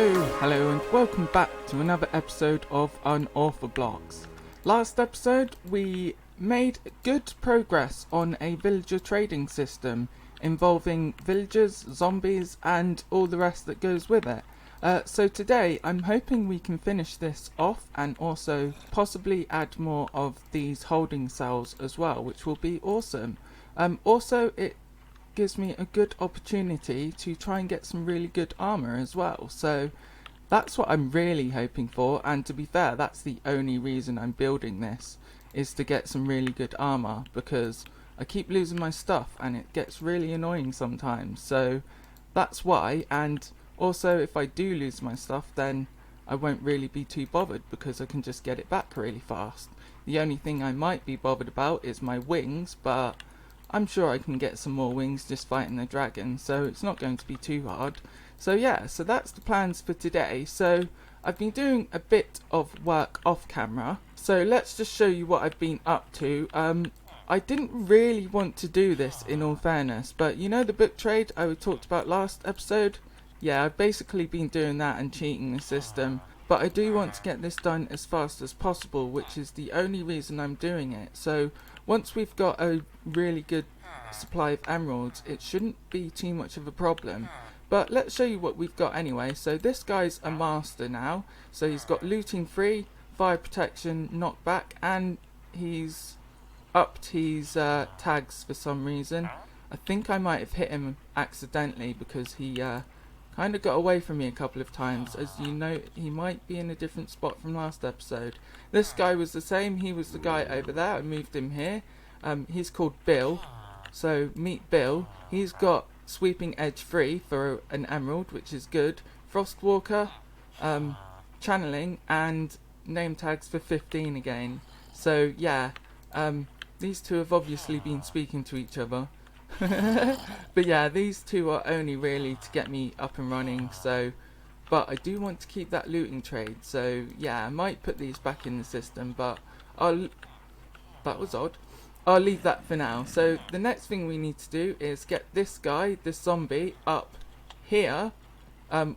Hello and welcome back to another episode of UnorthoBlocks. Last episode we made good progress on a villager trading system involving villagers, zombies and all the rest that goes with it. So today I'm hoping we can finish this off and also possibly add more of these holding cells as well, which will be awesome. Also it gives me a good opportunity to try and get some really good armor as well, so that's what I'm really hoping for. And to be fair, that's the only reason I'm building this, is to get some really good armor, because I keep losing my stuff and it gets really annoying sometimes. So that's why. And also if I do lose my stuff, then I won't really be too bothered because I can just get it back really fast. The only thing I might be bothered about is my wings, but I'm sure I can get some more wings just fighting the dragon, so it's not going to be too hard. So yeah, so that's the plans for today. So I've been doing a bit of work off camera, so let's just show you what I've been up to. I didn't really want to do this in all fairness, but you know the book trade I talked about last episode? Yeah, I've basically been doing that and cheating the system, but I do want to get this done as fast as possible, which is the only reason I'm doing it. So once we've got a really good supply of emeralds, it shouldn't be too much of a problem. But let's show you what we've got anyway. So this guy's a master now, so he's got looting free, fire protection, knockback, and he's upped his tags for some reason. I think I might have hit him accidentally because he kind of got away from me a couple of times. As you know, he might be in a different spot from last episode. This guy was the same. He was the guy over there. I moved him here. He's called Bill, so meet Bill. He's got sweeping edge free for an emerald, which is good. Frostwalker, channeling, and name tags for 15 again. So yeah, these two have obviously been speaking to each other. But yeah, these two are only really to get me up and running, so but I do want to keep that looting trade, so yeah, I might put these back in the system, but that was odd. I'll leave that for now. So the next thing we need to do is get this guy, this zombie, up here,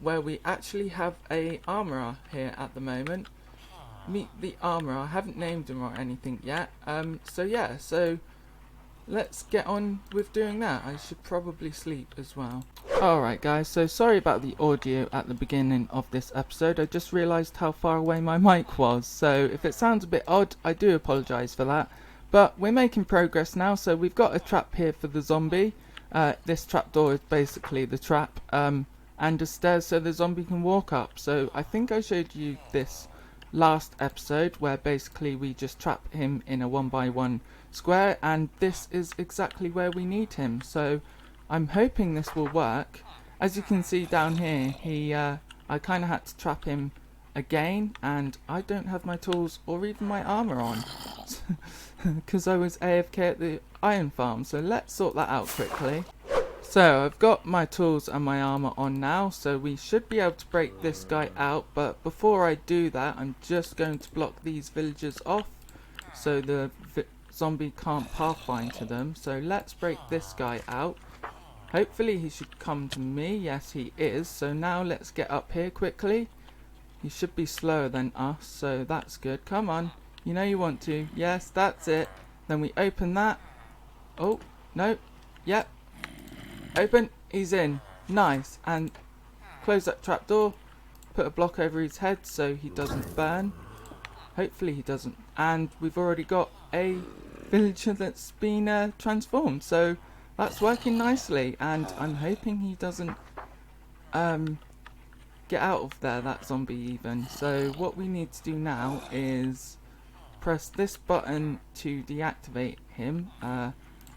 where we actually have a armourer here at the moment. Meet the armourer. I haven't named him or anything yet. So yeah, so let's get on with doing that. I should probably sleep as well. Alright guys, so sorry about the audio at the beginning of this episode. I just realised how far away my mic was, so if it sounds a bit odd, I do apologise for that. But we're making progress now, so we've got a trap here for the zombie. This trapdoor is basically the trap, and a stairs so the zombie can walk up. So I think I showed you this last episode where basically we just trap him in a 1x1 square, and this is exactly where we need him. So I'm hoping this will work. As you can see down here, I kind of had to trap him again, and I don't have my tools or even my armor on because I was AFK at the iron farm. So let's sort that out quickly. So I've got my tools and my armor on now, so we should be able to break this guy out. But before I do that, I'm just going to block these villagers off so the zombie can't pathfind to them. So let's break this guy out. Hopefully he should come to me. Yes, he is. So now let's get up here quickly. He should be slower than us, so that's good. Come on, you know you want to. Yes, that's it. Then we open that. Oh, no. Yep. Open. He's in. Nice. And close that trapdoor. Put a block over his head so he doesn't burn. Hopefully he doesn't. And we've already got a villager that's been transformed, so that's working nicely. And I'm hoping he doesn't get out of there, that zombie even. So what we need to do now is press this button to deactivate him.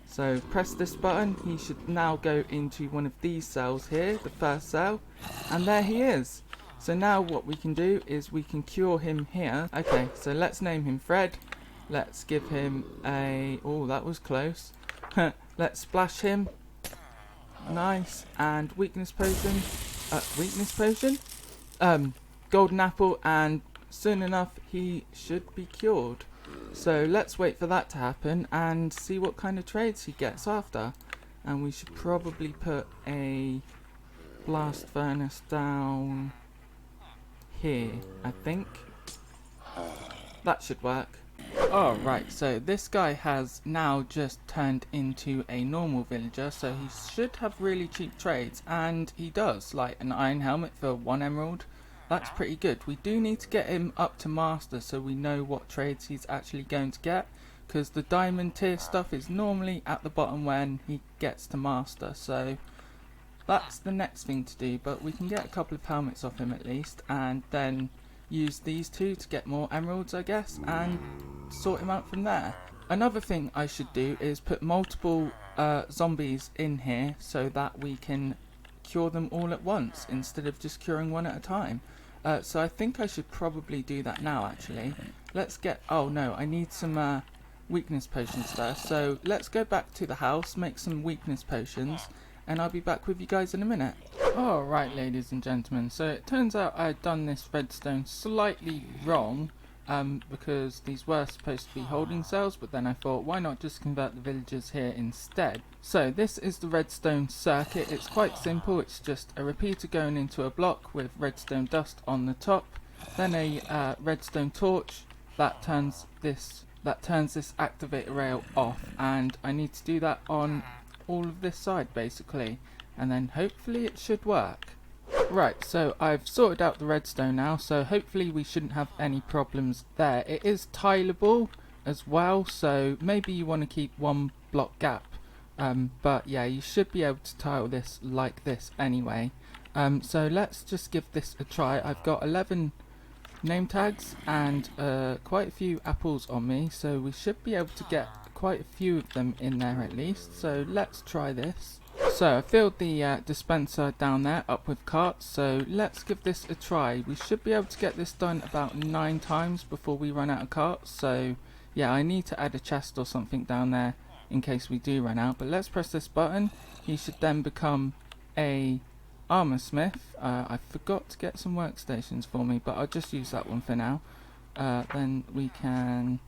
So press this button, he should now go into one of these cells here, the first cell, and there he is. So now what we can do is we can cure him here. Okay, so let's name him Fred. Let's give him a, oh that was close. Let's splash him. Nice. And weakness potion. Golden apple, and soon enough he should be cured. So let's wait for that to happen and see what kind of trades he gets after. And we should probably put a blast furnace down here, I think. That should work. Oh, right, so this guy has now just turned into a normal villager, so he should have really cheap trades, and he does, like an iron helmet for 1 emerald. That's pretty good. We do need to get him up to master so we know what trades he's actually going to get, because the diamond tier stuff is normally at the bottom when he gets to master, so that's the next thing to do. But we can get a couple of helmets off him at least, and then use these two to get more emeralds, I guess, and sort him out from there. Another thing I should do is put multiple zombies in here so that we can cure them all at once instead of just curing one at a time. So I think I should probably do that now, actually. Let's get... oh no, I need some weakness potions first. So let's go back to the house, make some weakness potions, and I'll be back with you guys in a minute. Alright, ladies and gentlemen, so it turns out I'd done this redstone slightly wrong, because these were supposed to be holding cells, but then I thought, why not just convert the villagers here instead? So this is the redstone circuit. It's quite simple. It's just a repeater going into a block with redstone dust on the top, then a redstone torch that turns this activator rail off, and I need to do that on all of this side basically, and then hopefully it should work. Right, so I've sorted out the redstone now, so hopefully we shouldn't have any problems there. It is tileable as well, so maybe you want to keep 1 block gap, but yeah, you should be able to tile this like this anyway. So let's just give this a try. I've got 11 name tags and quite a few apples on me, so we should be able to get quite a few of them in there at least. So let's try this. So I filled the dispenser down there up with carts, so let's give this a try. We should be able to get this done about 9 times before we run out of carts, so yeah, I need to add a chest or something down there in case we do run out. But let's press this button. He should then become a armor smith. I forgot to get some workstations for me, but I'll just use that one for now. Then we can...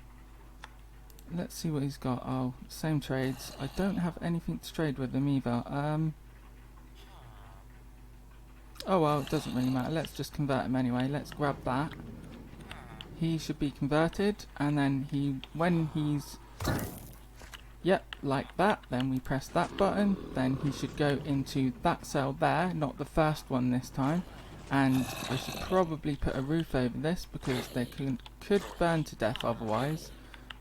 let's see what he's got. Oh, same trades. I don't have anything to trade with him either. Oh well, it doesn't really matter. Let's just convert him anyway. Let's grab that. He should be converted, and then when he's... yep, like that. Then we press that button. Then he should go into that cell there, not the first one this time. And I should probably put a roof over this because they could burn to death otherwise.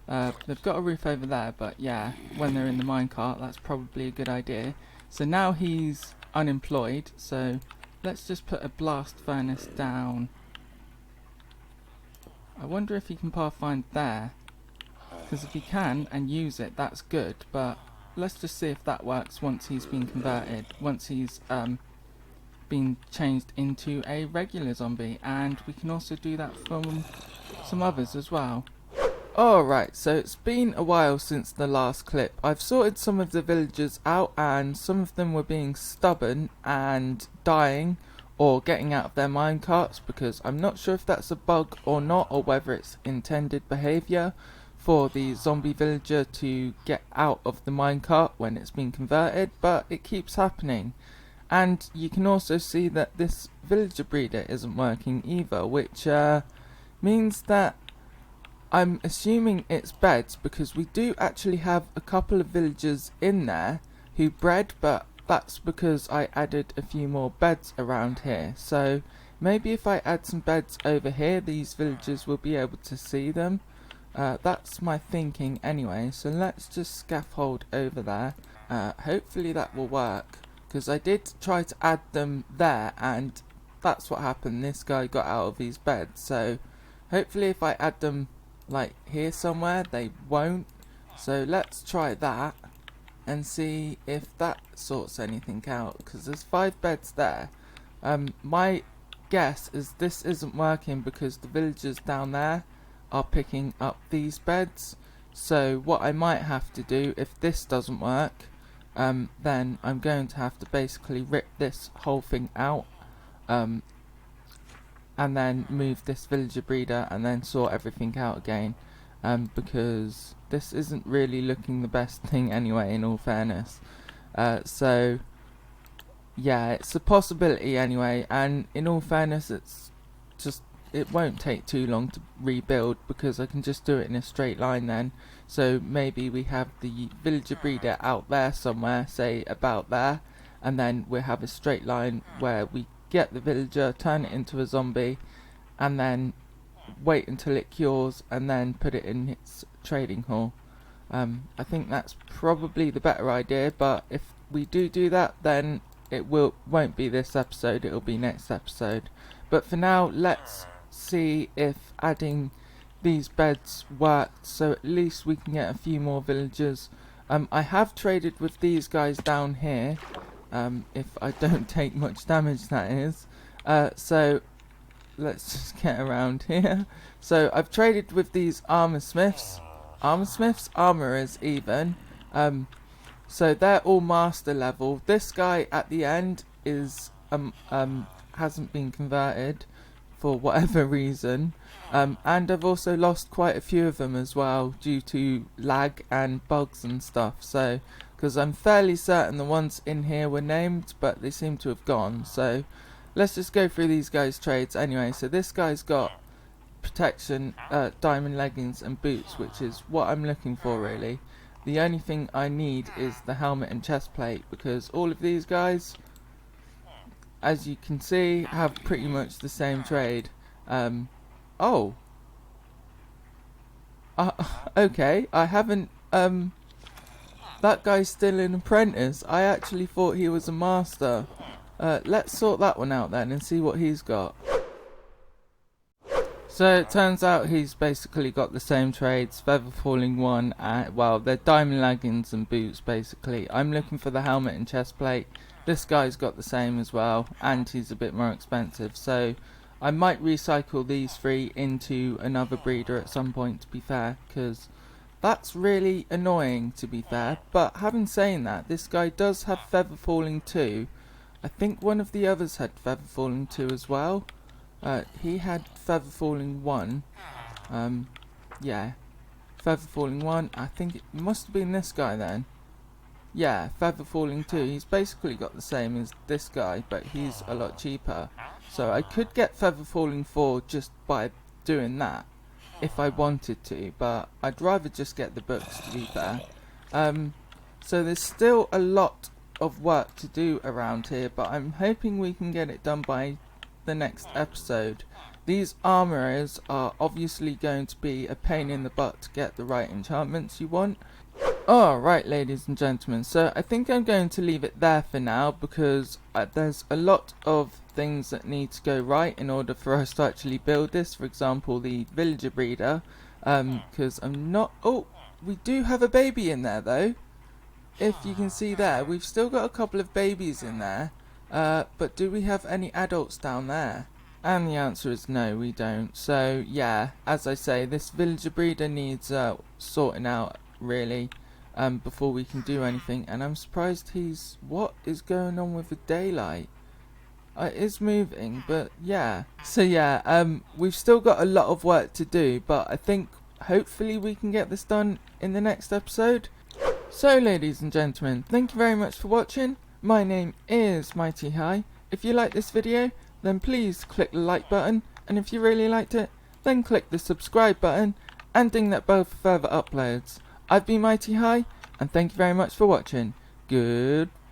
They've got a roof over there, but yeah, when they're in the minecart, that's probably a good idea. So now he's unemployed, so let's just put a blast furnace down. I wonder if he can pathfind there, because if he can and use it, that's good, but let's just see if that works once he's been converted, once he's been changed into a regular zombie, and we can also do that from some others as well. Alright, so it's been a while since the last clip. I've sorted some of the villagers out, and some of them were being stubborn and dying or getting out of their minecarts, because I'm not sure if that's a bug or not, or whether it's intended behaviour for the zombie villager to get out of the minecart when it's been converted, but it keeps happening. And you can also see that this villager breeder isn't working either, which means that I'm assuming it's beds, because we do actually have a couple of villagers in there who bred, but that's because I added a few more beds around here. So maybe if I add some beds over here, these villagers will be able to see them. That's my thinking anyway, so let's just scaffold over there. Hopefully that will work, because I did try to add them there and that's what happened. This guy got out of his bed, so hopefully if I add them like here somewhere, they won't. So let's try that and see if that sorts anything out, because there's 5 beds there. My guess is this isn't working because the villagers down there are picking up these beds. So what I might have to do, if this doesn't work, then I'm going to have to basically rip this whole thing out, and then move this villager breeder and then sort everything out again, because this isn't really looking the best thing anyway, in all fairness. So yeah, it's a possibility anyway, and in all fairness it's just it won't take too long to rebuild because I can just do it in a straight line then. So maybe we have the villager breeder out there somewhere, say about there, and then we'll have a straight line where we get the villager, turn it into a zombie, and then wait until it cures and then put it in its trading hall. I think that's probably the better idea, but if we do that, then it won't be this episode, it'll be next episode. But for now, let's see if adding these beds worked, so at least we can get a few more villagers. I have traded with these guys down here, if I don't take much damage, that is. So let's just get around here. So I've traded with these armorers even. So they're all master level. This guy at the end is hasn't been converted for whatever reason. And I've also lost quite a few of them as well due to lag and bugs and stuff. So, because I'm fairly certain the ones in here were named, but they seem to have gone. So let's just go through these guys' trades anyway. So this guy's got protection, diamond leggings and boots, which is what I'm looking for really. The only thing I need is the helmet and chest plate, because all of these guys, as you can see, have pretty much the same trade. Okay, I haven't, that guy's still an apprentice. I actually thought he was a master. Let's sort that one out then and see what he's got. So it turns out he's basically got the same trades, feather falling 1, well, they're diamond leggings and boots basically. I'm looking for the helmet and chest plate. This guy's got the same as well, and he's a bit more expensive, so I might recycle these 3 into another breeder at some point, to be fair, because that's really annoying, to be fair. But having saying that, this guy does have feather falling 2. I think one of the others had feather falling 2 as well. He had feather falling 1. Yeah, feather falling 1. I think it must have been this guy then. Yeah, feather falling 2. He's basically got the same as this guy, but he's a lot cheaper. So I could get feather falling 4 just by doing that if I wanted to, but I'd rather just get the books, to be fair. So there's still a lot of work to do around here, but I'm hoping we can get it done by the next episode. These armorers are obviously going to be a pain in the butt to get the right enchantments you want. Alright, ladies and gentlemen, so I think I'm going to leave it there for now, because there's a lot of things that need to go right in order for us to actually build this. For example, the villager breeder, because I'm not... Oh, we do have a baby in there though. If you can see there, we've still got a couple of babies in there. But do we have any adults down there? And the answer is no, we don't. So yeah, as I say, this villager breeder needs sorting out really, before we can do anything. And I'm surprised he's... What is going on with the daylight? It is moving, but yeah. So yeah, we've still got a lot of work to do, but I think hopefully we can get this done in the next episode. So ladies and gentlemen, thank you very much for watching. My name is Mighty High. If you like this video, then please click the like button, and if you really liked it, then click the subscribe button and ding that bell for further uploads. I've been Mighty High, and thank you very much for watching. Goodbye.